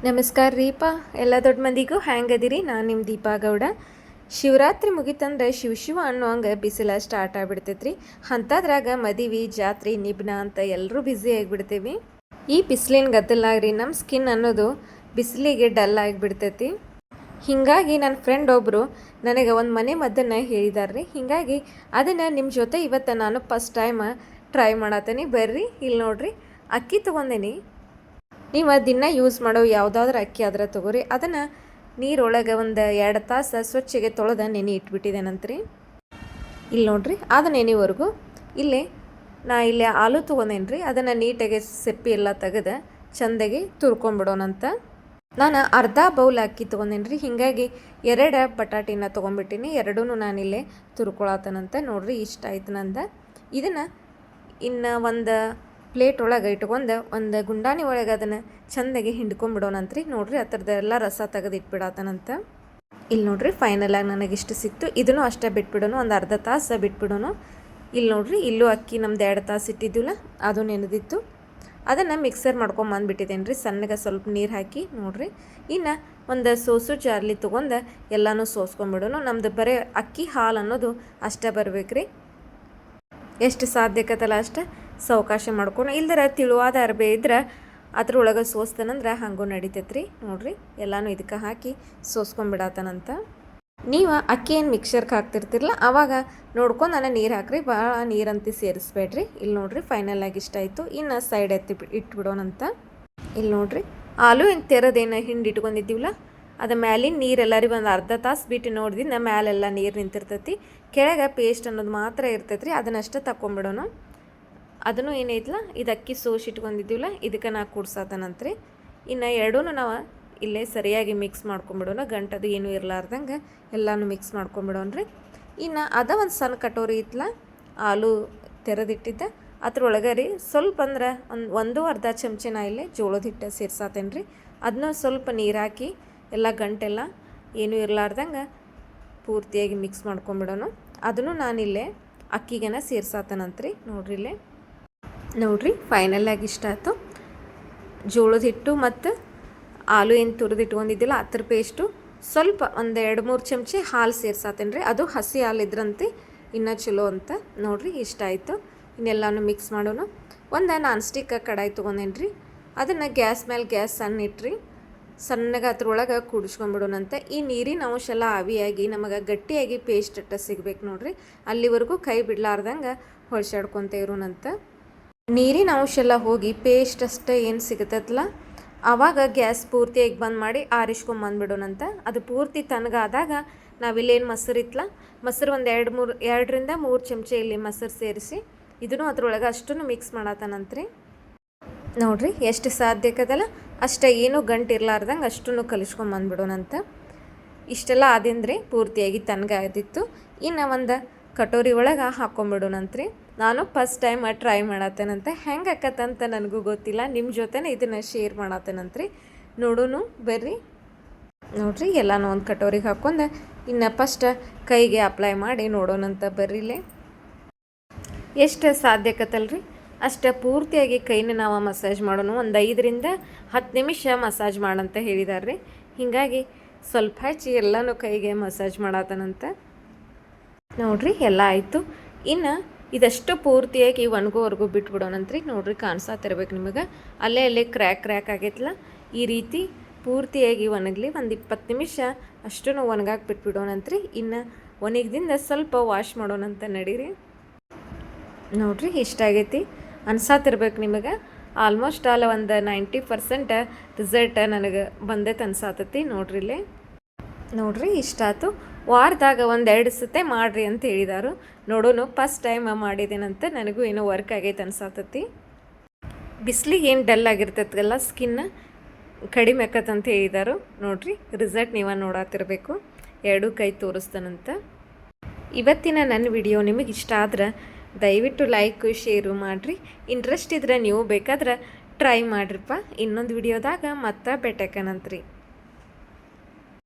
ನಮಸ್ಕಾರ ರೀಪಾ ಎಲ್ಲ ದೊಡ್ಡ ಮಂದಿಗೂ ಹ್ಯಾಂಗದಿರಿ. ನಾನು ನಿಮ್ಮ ದೀಪಾ ಗೌಡ. ಶಿವರಾತ್ರಿ ಮುಗಿತಂದ್ರೆ ಶಿವ ಅನ್ನೋಂಗೆ ಬಿಸಿಲ ಸ್ಟಾರ್ಟ್ ಆಗಿಬಿಡ್ತೈತ್ರಿ. ಅಂಥದ್ರಾಗ ಮದುವೆ ಜಾತ್ರೆ ನಿಬ್ನ ಅಂತ ಎಲ್ಲರೂ ಬ್ಯುಸಿ ಆಗಿಬಿಡ್ತೀವಿ. ಈ ಬಿಸಿಲಿನ ಗದ್ದಲಾಗ್ರಿ ನಮ್ಮ ಸ್ಕಿನ್ ಅನ್ನೋದು ಬಿಸಿಲಿಗೆ ಡಲ್ ಆಗಿಬಿಡ್ತೈತಿ. ಹೀಗಾಗಿ ನನ್ನ ಫ್ರೆಂಡ್ ಒಬ್ಬರು ನನಗೆ ಒಂದು ಮನೆ ಮದ್ದನ್ನು ಹೇಳಿದಾರ್ರಿ. ಹೀಗಾಗಿ ಅದನ್ನು ನಿಮ್ಮ ಜೊತೆ ಇವತ್ತು ನಾನು ಫಸ್ಟ್ ಟೈಮ್ ಟ್ರೈ ಮಾಡತ್ತೀನಿ. ಬರ್ರಿ ಇಲ್ಲಿ ನೋಡ್ರಿ, ಅಕ್ಕಿ ತೊಗೊಂಡೇನಿ. ನೀವು ದಿನ ಯೂಸ್ ಮಾಡೋ ಯಾವುದಾದ್ರೂ ಅಕ್ಕಿ ಆದ್ರೆ ತೊಗೋರಿ. ಅದನ್ನು ನೀರೊಳಗೆ ಒಂದು 2 ತಾಸು ಸ್ವಚ್ಛಗೆ ತೊಳೆದ ನೆನೆ ಇಟ್ಬಿಟ್ಟಿದ್ದೇನಂತ್ರಿ. ಇಲ್ಲಿ ನೋಡ್ರಿ, ಅದು ನೆನೆವರೆಗೂ ಇಲ್ಲಿ ಹಾಲು ತೊಗೊಂಡೇನ್ರಿ. ಅದನ್ನು ನೀಟಾಗಿ ಸೆಪ್ಪಿ ಎಲ್ಲ ತೆಗೆದು ಚೆಂದಾಗಿ ತುರ್ಕೊಂಬಿಡೋಣಂತ. ನಾನು ಅರ್ಧ ಬೌಲ್ ಅಕ್ಕಿ ತೊಗೊಂಡೇನ್ರಿ. ಹೀಗಾಗಿ 2 ಬಟಾಟಿನ ತೊಗೊಂಡ್ಬಿಟ್ಟಿನಿ. ಎರಡೂ ನಾನಿಲ್ಲೇ ತುರ್ಕೊಳತನಂತ. ನೋಡ್ರಿ, ಇಷ್ಟ ಆಯ್ತು ನಂದು. ಇದನ್ನು ಇನ್ನು ಒಂದು ಪ್ಲೇಟ್ ಒಳಗೆ ಇಟ್ಕೊಂಡು ಒಂದು ಗುಂಡಾಣಿ ಒಳಗೆ ಅದನ್ನು ಚೆಂದಾಗಿ ಹಿಂಡ್ಕೊಂಬಿಡೋಣಂತ್ರಿ. ನೋಡ್ರಿ, ಆ ಥರದ್ದೆಲ್ಲ ರಸ ತೆಗೆದು ಇಟ್ಬಿಡತ್ತನಂತ. ಇಲ್ಲಿ ನೋಡ್ರಿ, ಫೈನಲಾಗಿ ನನಗಿಷ್ಟು ಸಿಕ್ತು. ಇದನ್ನು ಅಷ್ಟೇ ಬಿಟ್ಬಿಡೋಣ, ಒಂದು ಅರ್ಧ ತಾಸು ಬಿಟ್ಬಿಡೋಣ. ಇಲ್ಲಿ ನೋಡ್ರಿ, ಇಲ್ಲೂ ಅಕ್ಕಿ ನಮ್ದು 2 ತಾಸು ಇಟ್ಟಿದ್ದಿಲ್ಲ, ಅದು ನೆನೆದಿತ್ತು. ಅದನ್ನು ಮಿಕ್ಸರ್ ಮಾಡ್ಕೊಂಬಂದ್ಬಿಟ್ಟಿದ್ದೇನೆ ರೀ. ಸಣ್ಣಗೆ ಸ್ವಲ್ಪ ನೀರು ಹಾಕಿ. ನೋಡ್ರಿ, ಇನ್ನು ಒಂದು ಸೋಸು ಜಾರ್ಲಿ ತೊಗೊಂಡು ಎಲ್ಲನೂ ಸೋಸ್ಕೊಂಡ್ಬಿಡೋಣ. ನಮ್ಮದು ಬರೀ ಅಕ್ಕಿ ಹಾಲು ಅನ್ನೋದು ಅಷ್ಟೇ ಬರ್ಬೇಕ್ರಿ. ಎಷ್ಟು ಸಾಧ್ಯಕತ್ತಲ್ಲ ಅಷ್ಟೇ ಸಾವಕಾಶ ಮಾಡ್ಕೊಂಡು. ಇಲ್ದರ ತಿಳುವಾದ ಅರ್ಬೆ ಇದ್ರೆ ಅದ್ರೊಳಗೆ ಸೋಸ್ತಾನಂದ್ರೆ ಹಂಗೂ ನಡಿತೈತ್ರಿ. ನೋಡ್ರಿ, ಎಲ್ಲನೂ ಇದಕ್ಕೆ ಹಾಕಿ ಸೋಸ್ಕೊಂಡ್ಬಿಡತ್ತನಂತ. ನೀವು ಅಕ್ಕಿ ಏನು ಮಿಕ್ಸರ್ಗೆ ಹಾಕ್ತಿರ್ತಿರಲ್ಲ ಅವಾಗ ನೋಡ್ಕೊಂಡು ನಾನು ನೀರು ಹಾಕ್ರಿ, ಭಾಳ ನೀರಂತ ಸೇರಿಸ್ಬೇಡ್ರಿ. ಇಲ್ಲಿ ನೋಡ್ರಿ, ಫೈನಲಾಗಿ ಇಷ್ಟ ಆಯಿತು. ಇನ್ನು ಸೈಡ್ ಇಟ್ಬಿಡೋಣಂತ. ಇಲ್ಲಿ ನೋಡ್ರಿ, ಹಾಲು ಏನು ತೆರದೇನು ಹಿಂಡಿಟ್ಕೊಂಡಿದ್ದೀವಲ್ಲ ಅದು ಮ್ಯಾಲಿನ ನೀರೆಲ್ಲರಿ ಒಂದು ಅರ್ಧ ತಾಸು ಬಿಟ್ಟು ನೋಡಿದ್ರೆ ಮ್ಯಾಲೆಲ್ಲ ನೀರು ನಿಂತಿರ್ತೈತಿ. ಕೆಳಗೆ ಪೇಸ್ಟ್ ಅನ್ನೋದು ಮಾತ್ರ ಇರ್ತೈತೆ ರೀ. ಅದನ್ನಷ್ಟೇ ತಗೊಂಬಿಡೋಣ. ಅದನ್ನು ಏನೈತಲ್ಲ, ಇದು ಅಕ್ಕಿ ಸೋಸಿಟ್ಕೊಂಡಿದ್ದೀವಲ್ಲ ಇದಕ್ಕೆ ನಾ ಕೂಡ್ಸತ್ತನಂತ್ರಿ. ಇನ್ನು ಎರಡೂ ನಾವು ಇಲ್ಲೇ ಸರಿಯಾಗಿ ಮಿಕ್ಸ್ ಮಾಡ್ಕೊಂಬಿಡೋಣ. ಗಂಟದು ಏನೂ ಇರಲಾರ್ದಂಗೆ ಎಲ್ಲನೂ ಮಿಕ್ಸ್ ಮಾಡ್ಕೊಂಬಿಡೋಣ್ರಿ. ಇನ್ನು ಒಂದು ಸಣ್ಣ ಕಟೋರಿ ಇತ್ತಲ್ಲ ಹಾಲು ತೆರೆದಿಟ್ಟಿದ್ದೆ, ಅದ್ರೊಳಗೆ ರೀ ಸ್ವಲ್ಪ ಅಂದ್ರೆ ಒಂದು ಅರ್ಧ ಚಮಚ ನಾ ಇಲ್ಲೇ ಜೋಳದ ಹಿಟ್ಟು ಸೇರ್ಸಾತೇನೆ ರೀ. ಅದನ್ನ ಸ್ವಲ್ಪ ನೀರು ಹಾಕಿ ಎಲ್ಲ ಗಂಟೆಲ್ಲ ಏನೂ ಇರಲಾರ್ದಂಗೆ ಪೂರ್ತಿಯಾಗಿ ಮಿಕ್ಸ್ ಮಾಡ್ಕೊಂಬಿಡೋಣ. ಅದನ್ನು ನಾನಿಲ್ಲೇ ಅಕ್ಕಿಗೆನ ಸೇರ್ಸಾತನಂತ್ರಿ. ನೋಡ್ರಿ ಫೈನಲಾಗಿ ಇಷ್ಟ ಆಯಿತು. ಜೋಳದ ಹಿಟ್ಟು ಮತ್ತು ಹಾಲು ಏನು ತುರಿದಿಟ್ಕೊಂಡಿದ್ದಿಲ್ಲ ಅದ್ರ ಪೇಸ್ಟು ಸ್ವಲ್ಪ ಒಂದು 2-3 ಚಮಚ ಹಾಲು ಸೇರ್ಸಾತೇನೆ ರೀ. ಅದು ಹಸಿ ಹಾಲು ಇದ್ರಂತೆ ಇನ್ನೂ ಚಲೋ ಅಂತ. ನೋಡ್ರಿ, ಇಷ್ಟ ಆಯಿತು. ಇನ್ನೆಲ್ಲನೂ ಮಿಕ್ಸ್ ಮಾಡೋಣ. ಒಂದು ನಾನ್ ಸ್ಟಿಕ್ ಕಡಾಯಿ ತೊಗೊಂಡೇನಿ ರೀ. ಅದನ್ನು ಗ್ಯಾಸ್ ಮೇಲೆ ಸಣ್ಣ ಇಟ್ರಿ. ಸಣ್ಣಗೆ ಅದ್ರೊಳಗೆ ಕೂಡಿಸ್ಕೊಂಡ್ಬಿಡೋಣಂತ. ಈ ನೀರಿನ ಅಂಶ ಎಲ್ಲ ಆವಿಯಾಗಿ ನಮಗೆ ಗಟ್ಟಿಯಾಗಿ ಪೇಸ್ಟ್ ಸಿಗ್ಬೇಕು ನೋಡ್ರಿ. ಅಲ್ಲಿವರೆಗೂ ಕೈ ಬಿಡ್ಲಾರ್ದಂಗೆ ಹೊಳ್ಸಾಡ್ಕೊತ ಇರೋಣಂತ. ನೀರಿನ ಅಂಶ ಎಲ್ಲ ಹೋಗಿ ಪೇಸ್ಟ್ ಅಷ್ಟೇ ಏನು ಸಿಗುತ್ತಲ್ಲ ಆವಾಗ ಗ್ಯಾಸ್ ಪೂರ್ತಿಯಾಗಿ ಬಂದ್ ಮಾಡಿ ಆರಿಸ್ಕೊಂಬಂದ್ಬಿಡೋಣಂತ. ಅದು ಪೂರ್ತಿ ತಣ್ಣಗಾದಾಗ ನಾವಿಲ್ಲೇನು ಮೊಸರು ಇತ್ತಲ್ಲ, ಮೊಸರು ಒಂದು 2-3 ಚಮಚ ಇಲ್ಲಿ ಮೊಸರು ಸೇರಿಸಿ ಇದನ್ನು ಅದ್ರೊಳಗೆ ಅಷ್ಟನ್ನು ಮಿಕ್ಸ್ ಮಾಡತ್ತನಂತ್ರಿ. ನೋಡ್ರಿ, ಎಷ್ಟು ಸಾಧ್ಯಕ್ಕದಲ್ಲ ಅಷ್ಟೇ ಏನೂ ಗಂಟು ಇರಲಾರ್ದಂಗೆ ಅಷ್ಟನ್ನು ಕಲಿಸ್ಕೊಂಬಂದ್ಬಿಡೋಣಂತ. ಇಷ್ಟೆಲ್ಲ ಆದಿಂದ್ರೆ ಪೂರ್ತಿಯಾಗಿ ತಣ್ಣಗಾದಿತ್ತು. ಇನ್ನು ಒಂದು ಕಟೋರಿ ಒಳಗೆ ಹಾಕ್ಕೊಂಬಿಡೋಣಂತ್ರಿ. ನಾನು ಫಸ್ಟ್ ಟೈಮ್ ಟ್ರೈ ಮಾಡತ್ತೇನಂತ. ಹೆಂಗೆ ಆಕತ್ತಂತ ನನಗೂ ಗೊತ್ತಿಲ್ಲ. ನಿಮ್ಮ ಜೊತೆನೇ ಇದನ್ನು ಶೇರ್ ಮಾಡತ್ತೇನಂತ್ರಿ. ನೋಡೋಣ ಬರ್ರಿ. ನೋಡ್ರಿ, ಎಲ್ಲನೂ ಒಂದು ಕಟೋರಿಗೆ ಹಾಕ್ಕೊಂಡು ಇನ್ನು ಫಸ್ಟ್ ಕೈಗೆ ಅಪ್ಲೈ ಮಾಡಿ ನೋಡೋಣಂತ. ಬರ್ರಿಲೇ ಎಷ್ಟು ಸಾಧ್ಯಕತ್ತಲ್ರಿ ಅಷ್ಟೇ ಪೂರ್ತಿಯಾಗಿ ಕೈನ ನಾವು ಮಸಾಜ್ ಮಾಡೋಣ. ಒಂದು 5-10 ನಿಮಿಷ ಮಸಾಜ್ ಮಾಡಂತ ಹೇಳಿದಾರೆ ರೀ. ಹೀಗಾಗಿ ಸ್ವಲ್ಪ ಹಚ್ಚಿ ಎಲ್ಲನೂ ಕೈಗೆ ಮಸಾಜ್ ಮಾಡತ್ತನಂತ. ನೋಡ್ರಿ, ಎಲ್ಲ ಆಯಿತು. ಇನ್ನು ಇದಷ್ಟು ಪೂರ್ತಿಯಾಗಿ ಒಣಗೋವರೆಗೂ ಬಿಟ್ಬಿಡೋಣಂತ್ರಿ. ನೋಡ್ರಿ, ಕಾಣಿಸ್ತಿರ್ಬೇಕು ನಿಮಗೆ. ಅಲ್ಲೇ ಕ್ರ್ಯಾಕ್ ಆಗೈತಲ್ಲ, ಈ ರೀತಿ ಪೂರ್ತಿಯಾಗಿ ಒಣಗಲಿ. ಒಂದು 20 ನಿಮಿಷ ಅಷ್ಟು ಒಣಗಾಕಿ ಬಿಟ್ಬಿಡೋಣಂತ್ರಿ. ಇನ್ನು ಒಣಗಿದಿಂದ ಸ್ವಲ್ಪ ವಾಶ್ ಮಾಡೋಣಂತ. ನಡೀರಿ. ನೋಡ್ರಿ, ಇಷ್ಟ ಆಗೈತಿ ಅನ್ಸಾತಿರ್ಬೇಕು ನಿಮಗೆ. ಆಲ್ಮೋಸ್ಟ್ ಆಲ್ ಒಂದು 90% ರಿಸಲ್ಟ್ ನನಗೆ ಬಂದೈತೆ ಅನ್ಸಾತತಿ. ನೋಡ್ರಿ ಇಷ್ಟ ಆಯ್ತು. ವಾರದಾಗ 1-2 ಸತಿ ಮಾಡಿರಿ ಅಂತ ಹೇಳಿದಾರು. ನೋಡೋಣ, ಫಸ್ಟ್ ಟೈಮ್ ಮಾಡಿದ್ದೇನಂತ. ನನಗೂ ಏನೋ ವರ್ಕ್ ಆಗೈತೆ ಅನ್ಸಾತತಿ. ಬಿಸಿಲಿಗೆ ಏನು ಡಲ್ ಆಗಿರ್ತೈತಲ್ಲ ಸ್ಕಿನ್ ಕಡಿಮೆ ಆಕತ್ತಂತ ಹೇಳಿದಾರು. ನೋಡ್ರಿ, ರಿಸಲ್ಟ್ ನೀವು ನೋಡತ್ತಿರಬೇಕು. 2 ಕೈ ತೋರಿಸ್ತಾನಂತ. ಇವತ್ತಿನ ನನ್ನ ವಿಡಿಯೋ ನಿಮಗೆ ಇಷ್ಟ ಆದ್ರೆ ದಯವಿಟ್ಟು ಲೈಕ್ ಶೇರು ಮಾಡಿರಿ. ಇಂಟ್ರೆಸ್ಟ್ ಇದ್ರೆ ನೀವು ಬೇಕಾದ್ರೆ ಟ್ರೈ ಮಾಡಿರಿಪ್ಪ. ಇನ್ನೊಂದು ವಿಡಿಯೋದಾಗ ಮತ್ತೆ ಭೇಟಿಯಾಕನಂತ್ರಿ.